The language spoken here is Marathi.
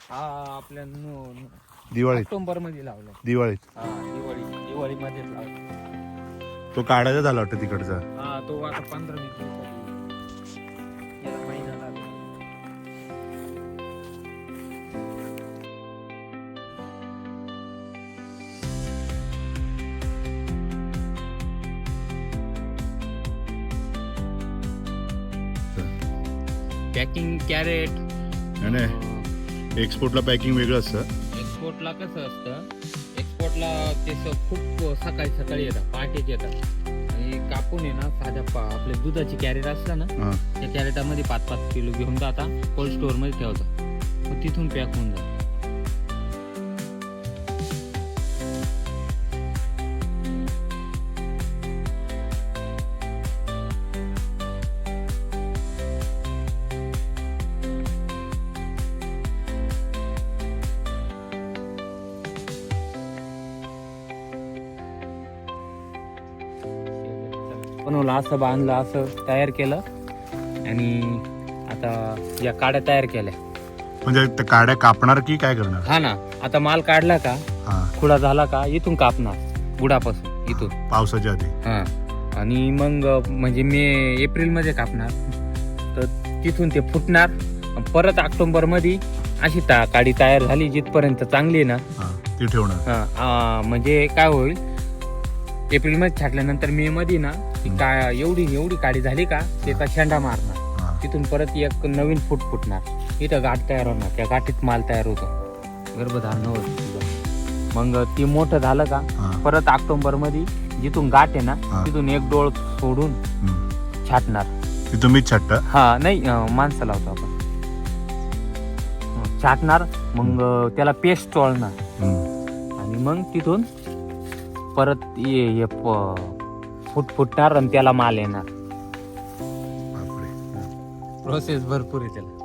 हा आपल्या दिवाळीत ऑक्टोबर मध्ये लावलाय. दिवाळीत हा दिवाळी मध्ये लावलाय. तो काढायचा झाला वाटतं तिकडचा. हा तो आता 15-20 दिवसात याला महिना लागला. पॅकिंग कॅरेट नाही एक्सपोर्टला पॅकिंग वेगळं असतं. एक्सपोर्टला कसं असतं, एक्सपोर्टला ते खूप सकाळी येतात, पहाटेच येतात आणि कापून आहे ना साध्या आपले दुधाची कॅरेट असतं ना त्या कॅरेटामध्ये 5-5 किलो घेऊन जाता, कोल्ड स्टोअर मध्ये ठेवतात, मग तिथून पॅक होऊन जातं. बनवलं असं, बांधलं असं, तयार केलं आणि आता या काड्या तयार केल्या. म्हणजे त्या काड्या कापणार की काय करणार? हा ना, आता माल काढला का, खुडा झाला का इथून कापणार, बुडापासून इथून पावसाच्या आधी. हा, आणि मग म्हणजे एप्रिल मध्ये कापणार, तर तिथून ते फुटणार. परत ऑक्टोबर मध्ये अशी काडी तयार झाली जिथपर्यंत चांगली आहे ना ती ठेवणार. म्हणजे काय होईल, एप्रिल मध्ये छाटल्यानंतर मे मध्ये ना एवढी काडी झाली का त्याचा शेंडा मारणार, तिथून परत एक नवीन फुटणार, इथं गाठ तयार होणार, त्या गाठीत माल तयार होतो, गर्भधारण होत. मग ती मोठं झालं का परत ऑक्टोबर मध्ये जिथून गाठ आहे ना तिथून एक डोळ सोडून छाटणार. तुम्हीच छाटता? हा, नाही माणसं लावतो आपण, छाटणार, मग त्याला पेस्ट चोळणार आणि मग तिथून परत फुटणार आणि त्याला माल येणार. प्रोसेस भरपूर आहे त्याला.